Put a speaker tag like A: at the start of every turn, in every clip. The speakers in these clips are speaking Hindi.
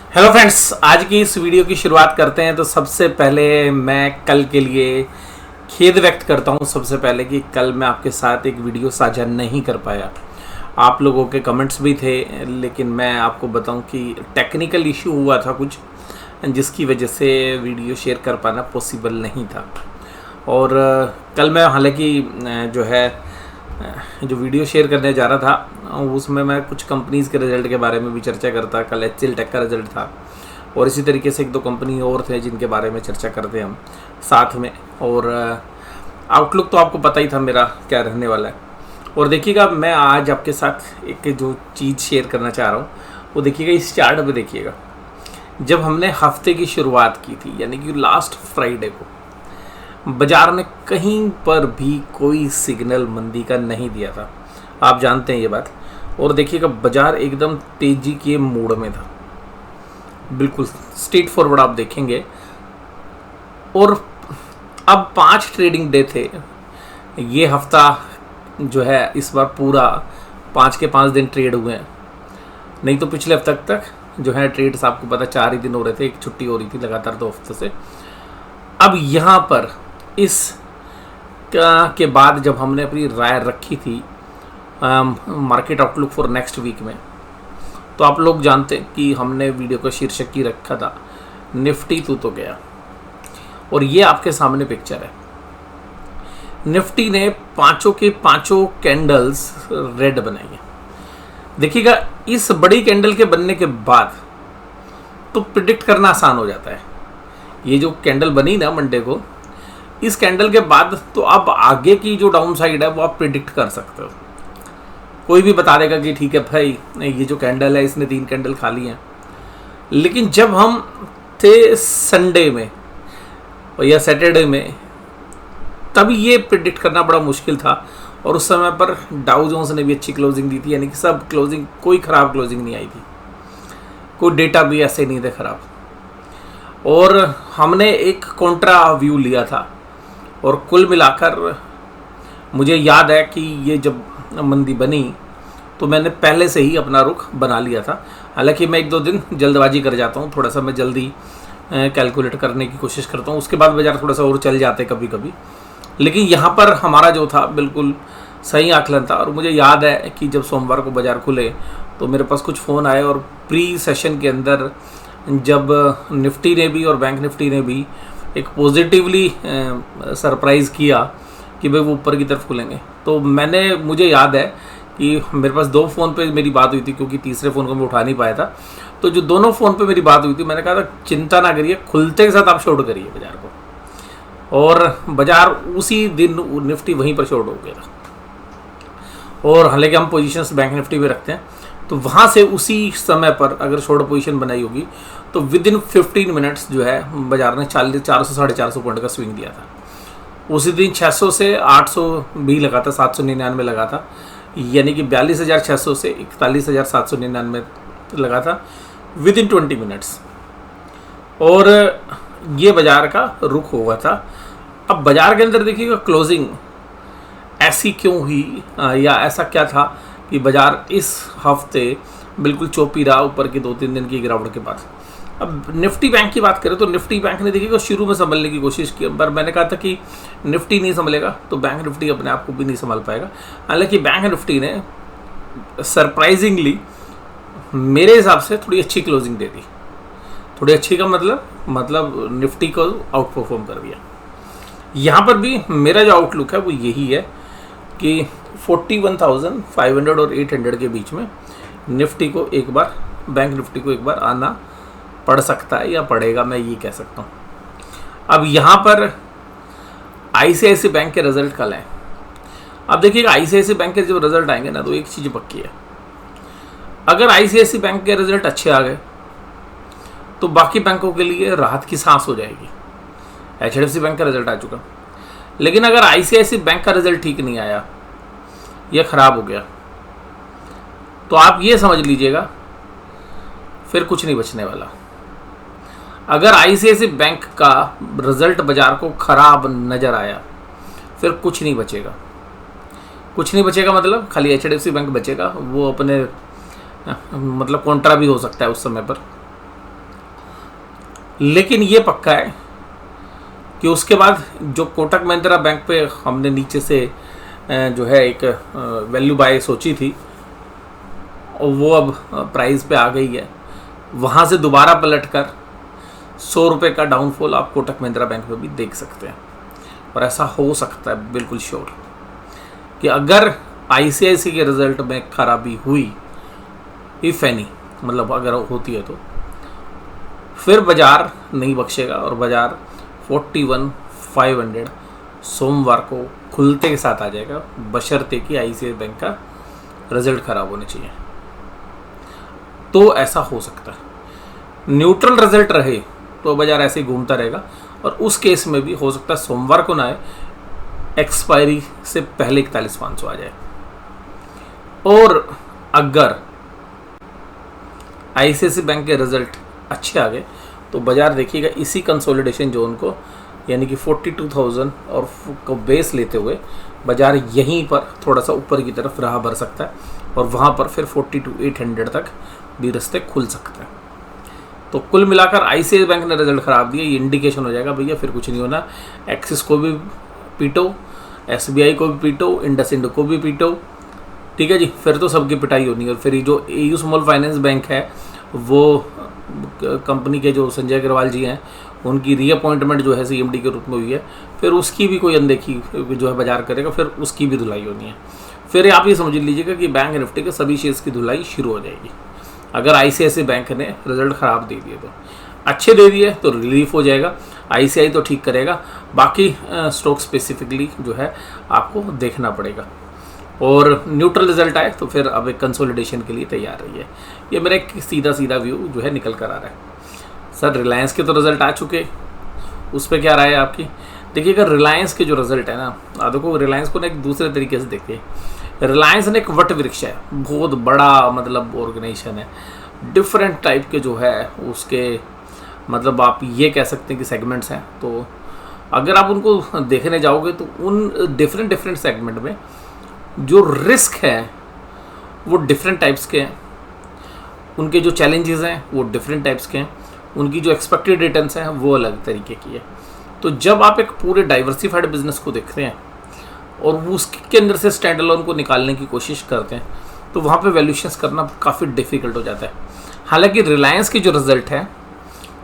A: हेलो फ्रेंड्स, आज की इस वीडियो की शुरुआत करते हैं। तो सबसे पहले मैं कल के लिए खेद व्यक्त करता हूं सबसे पहले कि कल मैं आपके साथ एक वीडियो साझा नहीं कर पाया। आप लोगों के कमेंट्स भी थे, लेकिन मैं आपको बताऊं कि टेक्निकल इशू हुआ था कुछ, जिसकी वजह से वीडियो शेयर कर पाना पॉसिबल नहीं था। और कल मैं हालांकि जो वीडियो शेयर करने जा रहा था उसमें मैं कुछ कंपनीज़ के रिज़ल्ट के बारे में भी चर्चा करता। कल HCL टेक का रिज़ल्ट था और इसी तरीके से एक दो कंपनी और थे जिनके बारे में चर्चा करते हम साथ में। और आउटलुक तो आपको पता ही था मेरा क्या रहने वाला है। और देखिएगा, मैं आज आपके साथ एक जो चीज़ शेयर करना चाह रहा हूँ वो देखिएगा, इस चार्ट पे देखिएगा। जब हमने हफ्ते की शुरुआत की थी यानी कि लास्ट फ्राइडे को, बाजार ने कहीं पर भी कोई सिग्नल मंदी का नहीं दिया था, आप जानते हैं ये बात। और देखिएगा, बाजार एकदम तेजी के मोड में था, बिल्कुल स्ट्रेट फॉरवर्ड आप देखेंगे। और अब 5 ट्रेडिंग डे थे ये हफ्ता जो है, इस बार पूरा 5 के 5 दिन ट्रेड हुए हैं। नहीं तो पिछले हफ्ते तक जो है ट्रेड्स आपको पता 4 ही दिन हो रहे थे, एक छुट्टी हो रही थी लगातार 2 हफ्तों से। अब यहाँ पर इस के बाद जब हमने अपनी राय रखी थी market outlook for next week में, तो आप लोग जानते हैं कि हमने वीडियो का शीर्षक ही रखा था निफ्टी तू तो गया। और ये आपके सामने पिक्चर है। निफ्टी ने पांचों के पांचों कैंडल्स रेड बनाई है। देखिएगा, इस बड़ी कैंडल के बनने के बाद तो प्रिडिक्ट करना आसान हो जाता है। ये जो कैंडल बनी ना मंडे को, इस कैंडल के बाद तो आप आगे की जो डाउन साइड है वो आप प्रिडिक्ट कर सकते हो। कोई भी बता देगा कि ठीक है भाई, ये जो कैंडल है इसने 3 कैंडल खा ली हैं। लेकिन जब हम थे संडे में या सैटरडे में, तब ये प्रिडिक्ट करना बड़ा मुश्किल था। और उस समय पर डाउ जोन्स ने भी अच्छी क्लोजिंग दी थी, यानी कि सब क्लोजिंग, कोई ख़राब क्लोजिंग नहीं आई थी, कोई डेटा भी ऐसे नहीं थे ख़राब। और हमने एक कॉन्ट्रा व्यू लिया था। और कुल मिलाकर मुझे याद है कि ये जब मंदी बनी तो मैंने पहले से ही अपना रुख बना लिया था। हालांकि मैं 1-2 दिन जल्दबाजी कर जाता हूँ, थोड़ा सा मैं जल्दी कैलकुलेट करने की कोशिश करता हूँ, उसके बाद बाज़ार थोड़ा सा और चल जाते कभी कभी। लेकिन यहाँ पर हमारा जो था बिल्कुल सही आकलन था। और मुझे याद है कि जब सोमवार को बाज़ार खुले तो मेरे पास कुछ फ़ोन आए, और प्री सेशन के अंदर जब निफ्टी ने भी और बैंक निफ्टी ने भी एक पॉजिटिवली सरप्राइज़ किया कि भाई वो ऊपर की तरफ खुलेंगे, तो मुझे याद है कि मेरे पास 2 फ़ोन पे मेरी बात हुई थी, क्योंकि तीसरे फ़ोन को मैं उठा नहीं पाया था। तो जो दोनों फ़ोन पे मेरी बात हुई थी, मैंने कहा था चिंता ना करिए, खुलते के साथ आप शॉर्ट करिए बाज़ार को। और बाज़ार उसी दिन निफ्टी वहीं पर शॉर्ट हो गया था। और हालांकि हम पोजीशंस बैंक निफ्टी में रखते हैं, तो वहाँ से उसी समय पर अगर शॉर्ट पोजीशन बनाई होगी तो विद इन 15 मिनट्स जो है बाजार ने 400 साढ़े 400 पॉइंट का स्विंग दिया था। उसी दिन 600 से 800 भी लगा था, 799 लगा था, यानी कि 42,600 से 41,799 लगा था विद इन 20 मिनट्स। और ये बाजार का रुख हुआ था। अब बाजार के अंदर देखिएगा, क्लोजिंग ऐसी क्यों हुई या ऐसा क्या था कि बाजार इस हफ्ते बिल्कुल चौपी रहा ऊपर की 2-3 दिन की गिरावट के बाद। अब निफ्टी बैंक की बात करें तो निफ्टी बैंक ने देखिएगा शुरू में संभलने की कोशिश की, पर मैंने कहा था कि निफ्टी नहीं संभलेगा तो बैंक निफ्टी अपने आप को भी नहीं संभाल पाएगा। हालांकि बैंक निफ्टी ने सरप्राइजिंगली मेरे हिसाब से थोड़ी अच्छी क्लोजिंग दे दी। थोड़ी अच्छी का मतलब निफ्टी को आउट परफॉर्म कर दिया। यहाँ पर भी मेरा जो आउटलुक है वो यही है कि 41,500 और 800 के बीच में निफ्टी को एक बार, बैंक निफ्टी को एक बार आना पड़ सकता है या पड़ेगा, मैं ये कह सकता हूँ। अब यहाँ पर ICICI बैंक के रिजल्ट कल हैं। अब देखिएगा, ICICI बैंक के जब रिजल्ट आएंगे ना, तो एक चीज़ पक्की है, अगर ICICI बैंक के रिजल्ट अच्छे आ गए तो बाकी बैंकों के लिए राहत की सांस हो जाएगी। HDFC बैंक का रिजल्ट आ चुका, लेकिन अगर ICICI बैंक का रिजल्ट ठीक नहीं आया या ख़राब हो गया तो आप ये समझ लीजिएगा फिर कुछ नहीं बचने वाला। अगर ICICI बैंक का रिजल्ट बाजार को ख़राब नज़र आया फिर कुछ नहीं बचेगा। कुछ नहीं बचेगा मतलब खाली HDFC बैंक बचेगा, वो अपने मतलब कॉन्ट्रा भी हो सकता है उस समय पर। लेकिन ये पक्का है कि उसके बाद जो कोटक महिंद्रा बैंक पे हमने नीचे से जो है एक वैल्यू बाय सोची थी, और वो अब प्राइस पे आ गई है। वहाँ से दोबारा पलटकर 100 रुपये का डाउनफॉल आप कोटक महिंद्रा बैंक में भी देख सकते हैं। और ऐसा हो सकता है बिल्कुल श्योर कि अगर आईसीआईसी के रिजल्ट में खराबी हुई, इफ़ एनी, मतलब अगर होती है, तो फिर बाजार नहीं बख्शेगा और बाजार 41,500 सोमवार को खुलते के साथ आ जाएगा, बशर्ते कि आईसीआईसी बैंक का रिजल्ट खराब होने चाहिए। तो ऐसा हो सकता है। न्यूट्रल रिजल्ट रहे तो बाजार ऐसे ही घूमता रहेगा, और उस केस में भी हो सकता है सोमवार को ना आए, एक्सपायरी से पहले 41,500 आ जाए। और अगर आईसीआईसी बैंक के रिजल्ट अच्छे आ गए तो बाजार देखिएगा इसी कंसोलिडेशन जोन को, यानी कि 42,000 और को बेस लेते हुए बाजार यहीं पर थोड़ा सा ऊपर की तरफ राह भर सकता है, और वहाँ पर फिर 42,800 तक भी रास्ते खुल सकते हैं। तो कुल मिलाकर आईसीआईसी बैंक ने रिजल्ट ख़राब दिया, ये इंडिकेशन हो जाएगा भैया फिर कुछ नहीं होना। एक्सिस को भी पीटो, एसबीआई को भी पीटो, इंडसइंड को भी पीटो, ठीक है जी, फिर तो सबकी पिटाई होनी है। और फिर जो एयू स्मॉल फाइनेंस बैंक है, वो कंपनी के जो संजय अग्रवाल जी हैं, उनकी रीअपॉइंटमेंट जो है सीएमडी के रूप में हुई है, फिर उसकी भी कोई अनदेखी जो है बाजार करेगा, फिर उसकी भी धुलाई होनी है। फिर आप ये समझ लीजिएगा कि बैंक निफ्टी के सभी शेयर्स की धुलाई शुरू हो जाएगी। अगर आईसीआईसी बैंक ने रिजल्ट ख़राब दे दिए, तो अच्छे दे दिए तो रिलीफ हो जाएगा, आईसीआई तो ठीक करेगा, बाकी स्टॉक स्पेसिफिकली जो है आपको देखना पड़ेगा। और न्यूट्रल रिजल्ट आए तो फिर अब एक कंसोलिडेशन के लिए तैयार रही है। ये मेरा एक सीधा व्यू जो है निकल कर आ रहा है। सर रिलायंस के तो रिजल्ट आ चुके, उस पर क्या राय है आपकी? देखिएगा रिलायंस के जो रिजल्ट है ना, देखो रिलायंस को ना एक दूसरे तरीके से देखिए। रिलायंस ने एक वट वृक्ष है, बहुत बड़ा मतलब ऑर्गेनाइजेशन है, डिफरेंट टाइप के जो है उसके मतलब आप ये कह सकते हैं कि सेगमेंट्स हैं। तो अगर आप उनको देखने जाओगे तो उन डिफरेंट सेगमेंट में जो रिस्क है वो डिफरेंट टाइप्स के हैं, उनके जो चैलेंजेस हैं वो डिफरेंट टाइप्स के हैं, उनकी जो एक्सपेक्टेड रिटर्न्स हैं वो अलग तरीके की है। तो जब आप एक पूरे डाइवर्सिफाइड बिजनेस को देखते हैं और उसके अंदर से स्टैंड अलोन को निकालने की कोशिश करते हैं, तो वहाँ पे वैल्यूएशंस करना काफ़ी डिफ़िकल्ट हो जाता है। हालांकि रिलायंस की जो रिज़ल्ट है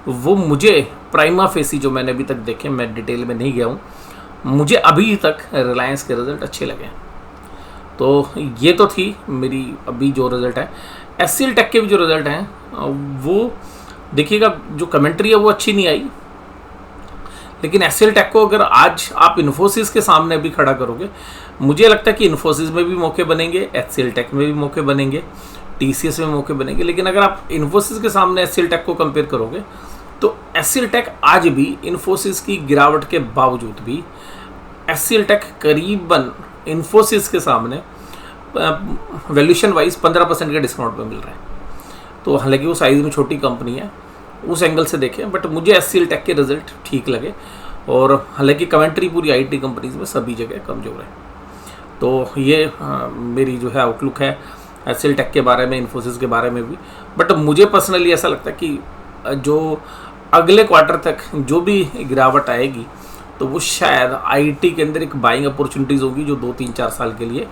A: वो मुझे प्राइमा फेसी जो मैंने अभी तक देखे, मैं डिटेल में नहीं गया हूँ, मुझे अभी तक रिलायंस के रिज़ल्ट अच्छे लगे। तो ये तो थी मेरी अभी जो रिज़ल्ट है। एचसीएल टेक के भी जो रिज़ल्ट हैं वो देखिएगा, जो कमेंट्री है वो अच्छी नहीं आई, लेकिन एचसीएल टेक को अगर आज आप इन्फोसिस के सामने भी खड़ा करोगे, मुझे लगता है कि इन्फोसिस में भी मौके बनेंगे, एचसीएल टेक में भी मौके बनेंगे, टीसीएस में मौके बनेंगे। लेकिन अगर आप इन्फोसिस के सामने एचसीएल टेक को कंपेयर करोगे तो एचसीएल टेक आज भी इन्फोसिस की गिरावट के बावजूद भी एचसीएल टेक करीबन इन्फोसिस के सामने वैल्यूशन वाइज 15% के डिस्काउंट में मिल रहा है। तो हालांकि वो साइज़ में छोटी कंपनी है, उस एंगल से देखें, बट मुझे एचसीएल टेक के रिजल्ट ठीक लगे। और हालांकि कमेंट्री पूरी आईटी कंपनीज में सभी जगह कमज़ोर है। तो ये मेरी जो है आउटलुक है एचसीएल टेक के बारे में, इन्फोसिस के बारे में भी। बट मुझे पर्सनली ऐसा लगता है कि जो अगले क्वार्टर तक जो भी गिरावट आएगी तो वो शायद आईटी के अंदर एक बाइंग अपॉर्चुनिटीज़ होगी जो 2-3-4 साल के लिए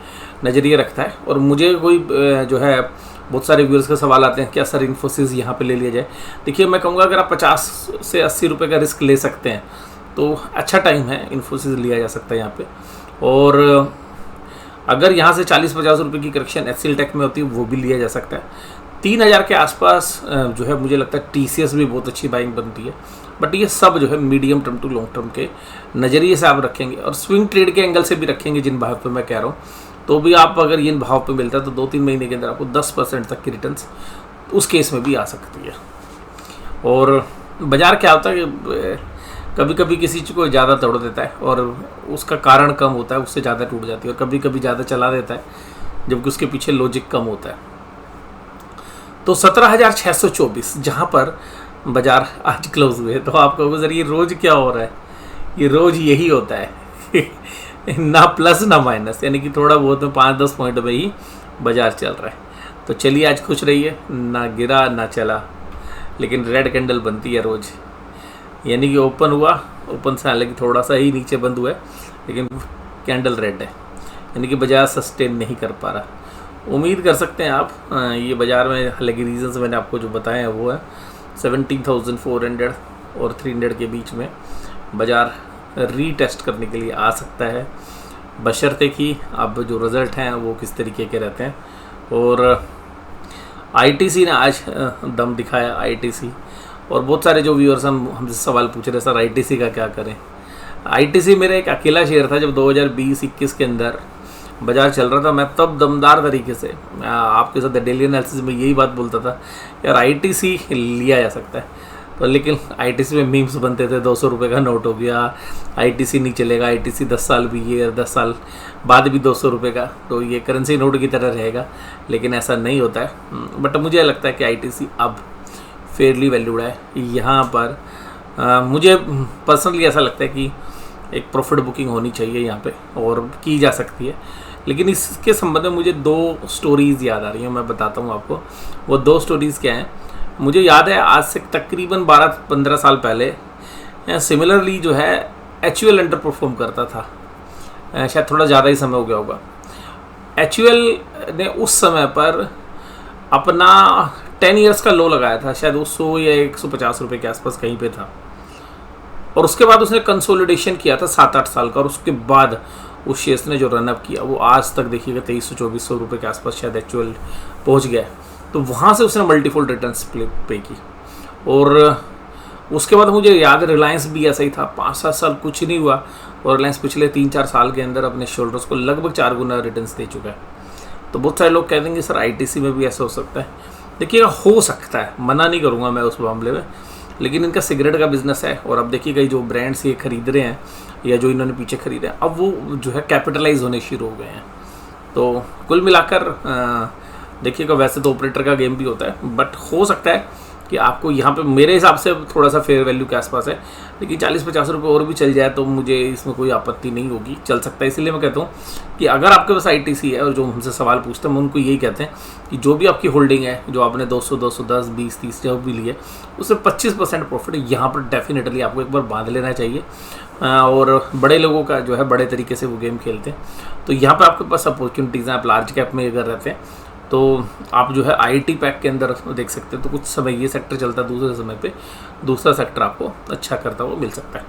A: नज़रिए रखता है। और मुझे कोई जो है बहुत सारे व्यूअर्स का सवाल आते हैं क्या सर इन्फोसिस यहाँ पे ले लिया जाए। देखिए मैं कहूँगा अगर आप 50 से 80 रुपये का रिस्क ले सकते हैं तो अच्छा टाइम है, इन्फोसिस लिया जा सकता है यहाँ पे। और अगर यहाँ से 40-50 रुपये की करेक्शन एचसीएल टेक में होती है वो भी लिया जा सकता है। 3000 के आसपास जो है मुझे लगता है टीसीएस भी बहुत अच्छी बाइंग बनती है। बट ये सब जो है medium term to long term के नज़रिए से आप रखेंगे और स्विंग ट्रेड के एंगल से भी रखेंगे जिन भाव पे मैं कह रहा हूँ, तो भी आप अगर इन भाव पे मिलता है तो 2-3 महीने के अंदर आपको 10% तक की रिटर्न्स उस केस में भी आ सकती है। और बाज़ार क्या होता है कि कभी कभी किसी चीज़ को ज़्यादा तोड़ देता है और उसका कारण कम होता है, उससे ज़्यादा टूट जाती है, और कभी कभी ज़्यादा चला देता है जबकि उसके पीछे लॉजिक कम होता है। तो 17,624 जहाँ पर बाज़ार आज क्लोज हुए, तो आप कहोगे सर ये रोज़ क्या हो रहा है? ये रोज़ यही होता है ना प्लस ना माइनस, यानी कि थोड़ा बहुत में 5-10 पॉइंट में ही बाज़ार चल रहा है। तो चलिए आज खुश रहिए, ना गिरा ना चला, लेकिन रेड कैंडल बनती है रोज़। यानी कि ओपन हुआ, ओपन से हालांकि थोड़ा सा ही नीचे बंद हुआ है, लेकिन कैंडल रेड है, यानी कि बाजार सस्टेन नहीं कर पा रहा। उम्मीद कर सकते हैं आप ये बाज़ार में, हालांकि रीजंस मैंने आपको जो बताए हैं वो है 17,400 और 300 के बीच में बाज़ार रीटेस्ट करने के लिए आ सकता है, बशर्ते कि अब जो रिज़ल्ट हैं वो किस तरीके के रहते हैं। और आईटीसी ने आज दम दिखाया, आईटीसी, और बहुत सारे जो व्यूअर्स हमसे सवाल पूछ रहे सर आईटीसी का क्या करें। आईटीसी मेरा एक अकेला शेयर था जब 2020-21 के अंदर बाजार चल रहा था, मैं तब दमदार तरीके से आपके साथ डेली एनालिसिस में यही बात बोलता था यार आईटीसी लिया जा सकता है। तो लेकिन आईटीसी में मीम्स बनते थे, 200 रुपये का नोट हो गया, आईटीसी नहीं चलेगा, आईटीसी 10 साल भी ये 10 साल बाद भी 200 रुपये का, तो ये करेंसी नोट की तरह रहेगा। लेकिन ऐसा नहीं होता है। बट मुझे लगता है कि आईटीसी अब फेयरली वैल्यूड है। यहाँ पर मुझे पर्सनली ऐसा लगता है कि एक प्रॉफिट बुकिंग होनी चाहिए यहाँ पे, और की जा सकती है। लेकिन इसके संबंध में मुझे 2 स्टोरीज़ याद आ रही हैं, मैं बताता हूँ आपको। वो 2 स्टोरीज़ क्या हैं, मुझे याद है आज से तकरीबन 12-15 साल पहले सिमिलरली जो है HUL अंडर परफॉर्म करता था, शायद थोड़ा ज़्यादा ही समय हो गया होगा। HUL ने उस समय पर अपना 10 ईयर्स का लो लगाया था, शायद वो 100 या 150 रुपये के आसपास कहीं पे था, और उसके बाद उसने कंसोलिडेशन किया था 7-8 साल का, और उसके बाद उस शेयर्स ने जो रनअप किया वो आज तक देखिएगा 2300-2400 रुपये के आसपास शायद HUL पहुंच गया। तो वहाँ से उसने मल्टीफोल्ड रिटर्न्स पे की। और उसके बाद मुझे याद है रिलायंस भी ऐसा ही था, 5-7 साल कुछ नहीं हुआ, और रिलायंस पिछले 3-4 साल के अंदर अपने शोल्डर्स को लगभग 4 गुना रिटर्न्स दे चुका है। तो बहुत सारे लोग कह देंगे सर आईटीसी में भी ऐसा हो सकता है। देखिएगा हो सकता है, मना नहीं करूँगा मैं उस मामले में, लेकिन इनका सिगरेट का बिजनेस है, और अब देखिएगा जो ब्रांड्स ये खरीद रहे हैं या जो इन्होंने पीछे खरीदे हैं, अब वो जो है कैपिटलाइज होने शुरू हो गए हैं। तो कुल मिलाकर देखिएगा वैसे तो ऑपरेटर का गेम भी होता है, बट हो सकता है कि आपको यहाँ पे मेरे हिसाब से थोड़ा सा फेयर वैल्यू के आसपास है, लेकिन 40-50 रुपये और भी चल जाए तो मुझे इसमें कोई आपत्ति नहीं होगी, चल सकता है। इसलिए मैं कहता हूँ कि अगर आपके पास आईटीसी है, और जो हमसे सवाल पूछते हैं हम उनको यही कहते हैं कि जो भी आपकी होल्डिंग है, जो आपने 200, 210, 20, 30 जो भी लिए, उससे 25% प्रॉफिट यहाँ पर डेफिनेटली आपको एक बार बांध लेना चाहिए। और बड़े लोगों का जो है बड़े तरीके से वो गेम खेलते हैं, तो यहाँ पर आपके पास अपॉर्चुनिटीज़ हैं। आप लार्ज कैप में अगर रहते हैं तो आप जो है आईटी पैक के अंदर देख सकते हैं, तो कुछ समय ये सेक्टर चलता है, दूसरे समय पे दूसरा सेक्टर आपको अच्छा करता हुआ मिल सकता है।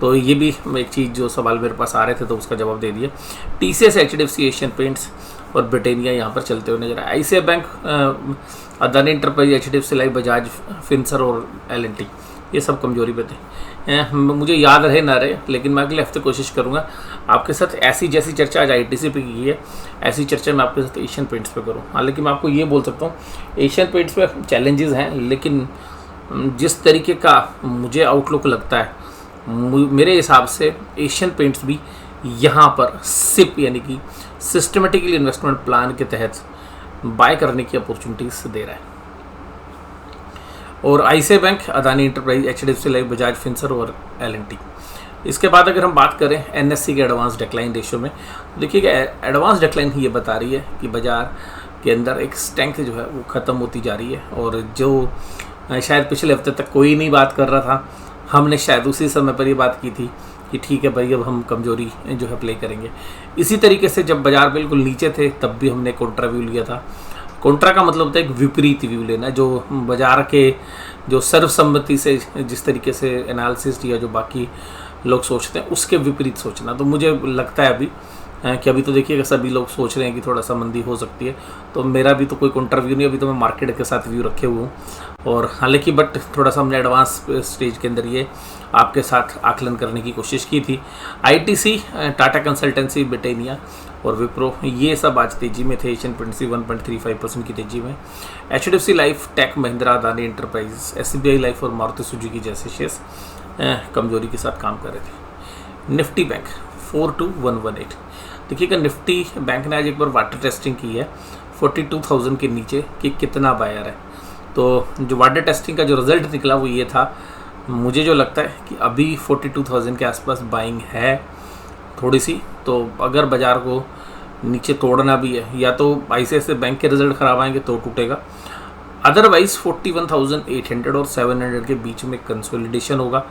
A: तो ये भी एक चीज़ जो सवाल मेरे पास आ रहे थे तो उसका जवाब दे दिया। TCS, HDFC, एशियन पेंट्स और ब्रिटेनिया यहाँ पर चलते हुए नजर आए। ICICI bank, Adani enterprise, HDFC life, Bajaj Finserv और L&T ये सब कमजोरी पे थे। मुझे याद रहे ना रहे, लेकिन मैं अगले हफ्ते कोशिश करूँगा आपके साथ ऐसी जैसी चर्चा आज आईटीसी पे की है, ऐसी चर्चा मैं आपके साथ एशियन पेंट्स पे करूँ। हालांकि मैं आपको ये बोल सकता हूँ एशियन पेंट्स पे चैलेंजेस हैं, लेकिन जिस तरीके का मुझे आउटलुक लगता है, मेरे हिसाब से एशियन पेंट्स भी यहाँ पर सिप यानी कि सिस्टमेटिकली इन्वेस्टमेंट प्लान के तहत बाय करने की अपॉर्चुनिटीज दे रहा है। और ICICI bank, Adani enterprise, HDFC life, Bajaj Finserv और L&T। इसके बाद अगर हम बात करें NSE के एडवांस डिक्लाइन रेशियो में, देखिएगा एडवांस डिक्लाइन ही ये बता रही है कि बाजार के अंदर एक स्ट्रेंथ जो है वो ख़त्म होती जा रही है। और जो शायद पिछले हफ्ते तक कोई नहीं बात कर रहा था, हमने शायद उसी समय पर ये बात की थी कि ठीक है भाई अब हम कमजोरी जो है प्ले करेंगे। इसी तरीके से जब बाजार बिल्कुल नीचे थे तब भी हमने कॉन्ट्रा व्यू लिया था। कॉन्ट्रा का मतलब होता है एक विपरीत व्यू लेना, जो बाजार के जो सर्वसम्मति से जिस तरीके से एनालिसिस या जो बाकी लोग सोचते हैं उसके विपरीत सोचना। तो मुझे लगता है अभी कि अभी तो देखिएगा सभी लोग सोच रहे हैं कि थोड़ा सा मंदी हो सकती है, तो मेरा भी तो कोई कॉन्ट्रा व्यू नहीं, अभी तो मैं मार्केट के साथ व्यू रखे हुए हूँ। और हालांकि बट थोड़ा सा हमने एडवांस स्टेज के अंदर ये आपके साथ आकलन करने की कोशिश की थी। ITC, टाटा कंसल्टेंसी, ब्रिटेनिया और विप्रो ये सब आज तेजी में थे। एशियन पेंट्स 1.35% की तेजी में। HDFC life, tech Mahindra, Adani enterprise, SBI life और मारुति सुजुकी जैसे शेयर्स कमजोरी के साथ काम कर रहे थे। निफ्टी बैंक 42118, देखिएगा निफ्टी बैंक ने आज एक बार वाटर टेस्टिंग की है 42,000 के नीचे कि कितना बायर है। तो जो वाटर टेस्टिंग का जो रिजल्ट निकला वो ये था, मुझे जो लगता है कि अभी 42,000 के आसपास बाइंग है थोड़ी सी। तो अगर बाजार को नीचे तोड़ना भी है, या तो ICICI बैंक के रिजल्ट ख़राब आएंगे तो टूटेगा, अदरवाइज 41,800 और 700 के बीच में कंसोलिडेशन होगा,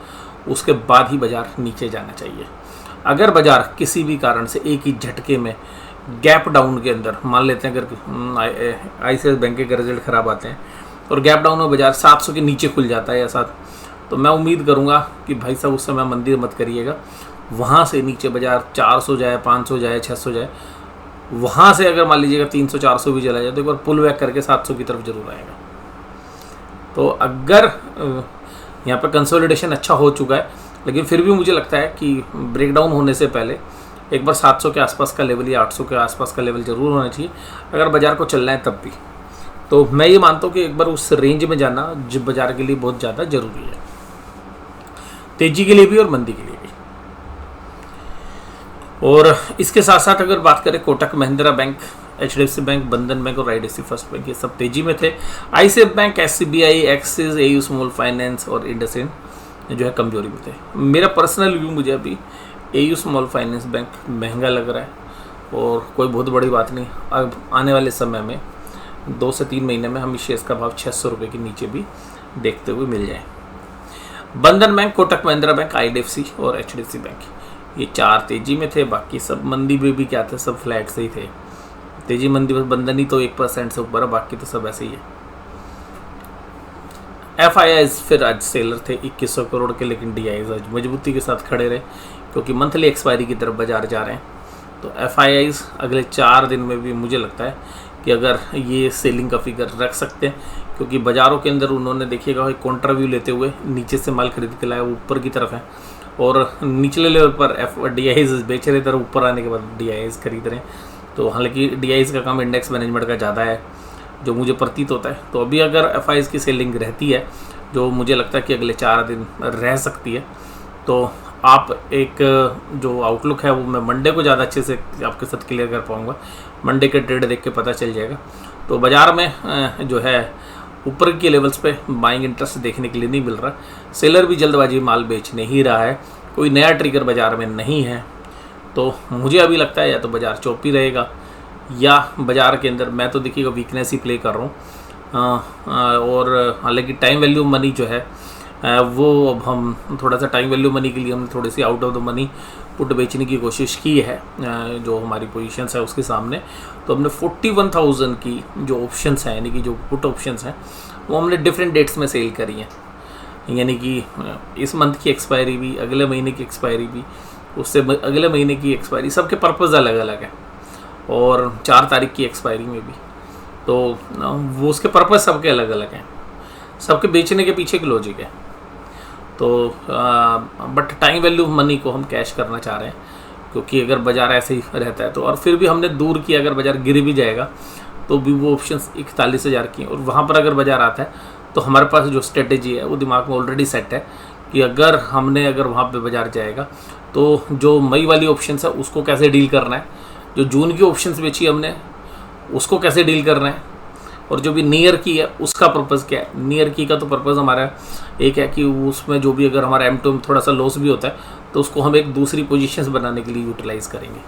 A: उसके बाद ही बाजार नीचे जाना चाहिए। अगर बाजार किसी भी कारण से एक ही झटके में गैप डाउन के अंदर, मान लेते हैं अगर ICICI बैंक के रिजल्ट खराब आते हैं और गैप डाउन में बाजार 700 के नीचे खुल जाता है ऐसा, तो मैं उम्मीद करूंगा कि भाई साहब उस समय मंदिर मत करिएगा। वहाँ से नीचे बाजार 400 जाए, 500 जाए, 600 जाए, वहाँ से अगर मान लीजिएगा 300-400 भी चला जाए तो एक बार पुल बैक करके 700 की तरफ जरूर आएगा। तो अगर यहाँ पर कंसोलिडेशन अच्छा हो चुका है, लेकिन फिर भी मुझे लगता है कि ब्रेकडाउन होने से पहले एक बार 700 के आसपास का लेवल या 800 के आसपास का लेवल जरूर होना चाहिए अगर बाजार को चलना है तब भी। तो मैं ये मानता हूँ कि एक बार उस रेंज में जाना जो बाजार के लिए बहुत ज़्यादा जरूरी है, तेजी के लिए भी और मंदी के लिए भी। और इसके साथ साथ अगर बात करें Kotak Mahindra bank, HDFC bank, बंधन बैंक और IDFC फर्स्ट बैंक, ये सब तेजी में थे। ICICI bank, SBI, axis, AU small finance और इंडसइंड जो है कमजोरी में थे। मेरा पर्सनल व्यू, मुझे अभी AU स्मॉल फाइनेंस बैंक महंगा लग रहा है और कोई बहुत बड़ी बात नहीं, अब आने वाले समय में 2 से 3 महीने में हम इस शेयर का भाव 600 रुपये के नीचे भी देखते हुए मिल जाए। बंधन bank, Kotak Mahindra bank, IDFC और HDFC बैंक, ये 4 तेजी में थे। बाकी सब मंदी में भी क्या थे, सब फ्लैट से ही थे। तेजी मंदी में बंधन ही तो 1% से ऊपर है, बाकी तो सब ऐसे ही है। FIIs फिर आज सेलर थे 2100 करोड़ के, लेकिन DIIs आज मजबूती के साथ खड़े रहे क्योंकि मंथली एक्सपायरी की तरफ बाजार जा रहे हैं। तो FIIs अगले 4 दिन में भी मुझे लगता है कि अगर ये सेलिंग का फिगर रख सकते हैं, क्योंकि बाज़ारों के अंदर उन्होंने देखिएगा एक कॉन्ट्राव्यू लेते हुए नीचे से माल खरीद के लाया, वो ऊपर की तरफ है और निचले लेवल पर DIIs बेच रहे थे, ऊपर आने के बाद DIIs खरीद रहे हैं। तो हालांकि DIIs का काम इंडेक्स मैनेजमेंट का ज़्यादा है जो मुझे प्रतीत होता है। तो अभी अगर FIIs की सेलिंग रहती है, जो मुझे लगता है कि अगले 4 दिन रह सकती है, तो आप एक जो आउटलुक है वो मैं मंडे को ज़्यादा अच्छे से आपके साथ क्लियर कर पाऊँगा। मंडे के ट्रेड देख के पता चल जाएगा। तो बाज़ार में जो है ऊपर के लेवल्स पे बाइंग इंटरेस्ट देखने के लिए नहीं मिल रहा। सेलर भी जल्दबाजी माल बेचने ही रहा है, कोई नया ट्रिगर बाज़ार में नहीं है। तो मुझे अभी लगता है या तो बाज़ार चौपी रहेगा या बाज़ार के अंदर मैं तो देखिएगा वीकनेस ही प्ले कर रहा हूँ। और हालांकि टाइम वैल्यू मनी जो है वो अब हम थोड़ा सा टाइम वैल्यू मनी के लिए हमने थोड़ी सी out of the money put बेचने की कोशिश की है जो हमारी पोजीशंस है उसके सामने। तो हमने 41,000 की जो ऑप्शंस हैं, यानी कि जो पुट ऑप्शंस हैं, वो हमने डिफरेंट डेट्स में सेल करी हैं। यानी कि इस मंथ की एक्सपायरी भी, अगले महीने की एक्सपायरी भी, उससे अगले महीने की एक्सपायरी, सबके पर्पज़ अलग अलग है। और 4 तारीख की एक्सपायरी में भी, तो वो उसके पर्पज़ सबके अलग अलग हैं, सबके बेचने के पीछे की लॉजिक है। तो बट टाइम वैल्यू मनी को हम कैश करना चाह रहे हैं, क्योंकि अगर बाज़ार ऐसे ही रहता है तो, और फिर भी हमने दूर किया, अगर बाज़ार गिर भी जाएगा तो भी वो ऑप्शंस 41,000 की, और वहाँ पर अगर बाज़ार आता है तो हमारे पास जो स्ट्रेटेजी है वो दिमाग में ऑलरेडी सेट है कि अगर वहाँ पे बाज़ार जाएगा तो जो मई वाली ऑप्शंस है उसको कैसे डील करना है, जो जून की ऑप्शंस बेची हमने उसको कैसे डील करना है, और जो भी नियर की है उसका पर्पज़ क्या है। नियर की का तो पर्पज़ हमारा एक है कि उसमें जो भी अगर हमारा M2 में थोड़ा सा लॉस भी होता है तो उसको हम एक दूसरी पोजीशंस बनाने के लिए यूटिलाइज़ करेंगे।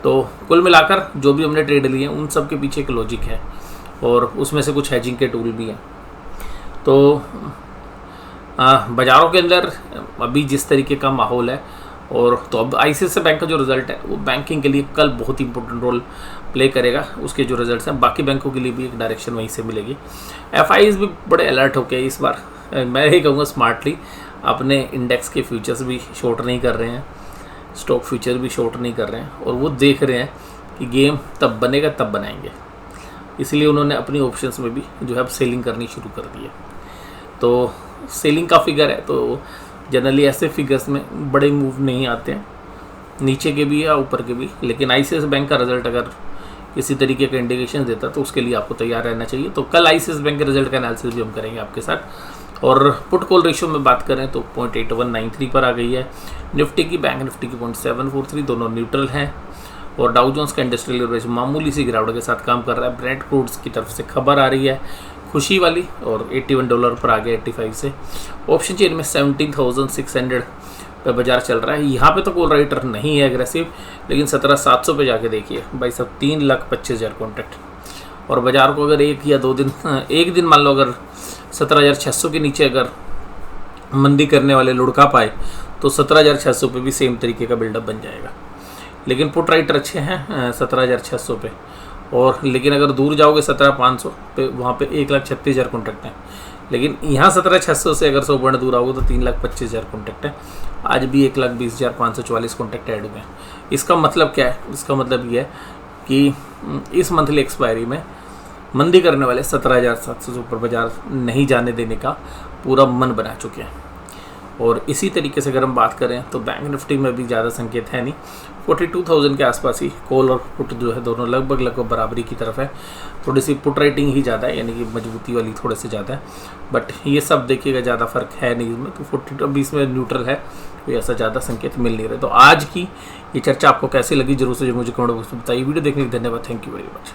A: तो कुल मिलाकर जो भी हमने ट्रेड लिए हैं उन सब के पीछे एक लॉजिक है, और उसमें से कुछ हैजिंग के टूल भी हैं। तो बाज़ारों के अंदर अभी जिस तरीके का माहौल है, और तो अब ICICI बैंक का जो रिज़ल्ट है वो बैंकिंग के लिए कल बहुत ही इंपॉर्टेंट रोल प्ले करेगा। उसके जो रिजल्ट्स हैं बाकी बैंकों के लिए भी एक डायरेक्शन वहीं से मिलेगी। FIIs भी बड़े अलर्ट होके इस बार, मैं ही कहूँगा स्मार्टली, अपने इंडेक्स के फ्यूचर्स भी शॉर्ट नहीं कर रहे हैं, स्टॉक फ्यूचर भी शॉर्ट नहीं कर रहे हैं, और वो देख रहे हैं कि गेम तब बनेगा तब बनाएंगे। इसलिए उन्होंने अपनी ऑप्शंस में भी जो है अब सेलिंग करनी शुरू कर दी है। तो सेलिंग का फिगर है, तो जनरली ऐसे फिगर्स में बड़े मूव नहीं आते हैं, नीचे के भी या ऊपर के भी। लेकिन ICICI बैंक का रिजल्ट अगर किसी तरीके का इंडिकेशन देता है तो उसके लिए आपको तैयार रहना चाहिए। तो कल ICICI बैंक के रिजल्ट का एनालिसिस भी हम करेंगे आपके साथ। और पुट कॉल रेशियो में बात करें तो 0.8193 पर आ गई है। निफ्टी की, बैंक निफ्टी की 0.743, दोनों न्यूट्रल हैं। और डाउ जोन्स का इंडस्ट्रियल एवरेज मामूली सी गिरावट के साथ काम कर रहा है। ब्रेंट क्रूड्स की तरफ से खबर आ रही है खुशी वाली, और $81 पर आ गया 85 से। ऑप्शन चेन में 17,600 पे बाजार चल रहा है। यहाँ पे तो कॉल राइटर नहीं है एग्रेसिव, लेकिन 17,700 पे जाके देखिए भाई सब 3,25,000 कॉन्ट्रैक्ट। और बाज़ार को अगर एक या दो दिन एक दिन मान लो अगर 17,600 के नीचे अगर मंदी करने वाले लुढ़का पाए तो 17,600 पे भी सेम तरीके का बिल्डअप बन जाएगा। लेकिन पुट राइटर अच्छे हैं 17,600 पे, और लेकिन अगर दूर जाओगे 17,500 पे, वहाँ पे 1,36,000 कॉन्ट्रैक्ट हैं। लेकिन यहाँ 17,600 से अगर 100 पॉइंट दूर आओगे तो 3,25,000 कॉन्ट्रैक्ट है। आज भी 1,20,544 कॉन्ट्रैक्ट ऐड हुए हैं। इसका मतलब क्या है? इसका मतलब ये है कि इस मंथली एक्सपायरी में मंदी करने वाले 17,700 से ऊपर बाजार नहीं जाने देने का पूरा मन बना चुके हैं। और इसी तरीके से अगर हम बात करें तो बैंक निफ्टी में भी ज़्यादा संकेत है नहीं, 42,000 के आसपास ही कॉल और पुट जो है दोनों लगभग बराबरी की तरफ है। थोड़ी सी पुट राइटिंग ही ज़्यादा है, यानी कि मजबूती वाली थोड़े से ज़्यादा है, बट ये सब देखिएगा ज़्यादा फर्क है नहीं इसमें। तो 42 में न्यूट्रल है, कोई ऐसा ज़्यादा संकेत मिल नहीं रहा। तो आज की ये चर्चा आपको कैसी लगी जरूर से मुझे कमेंट बॉक्स में बताइए। वीडियो देखने के लिए धन्यवाद। Thank you very much.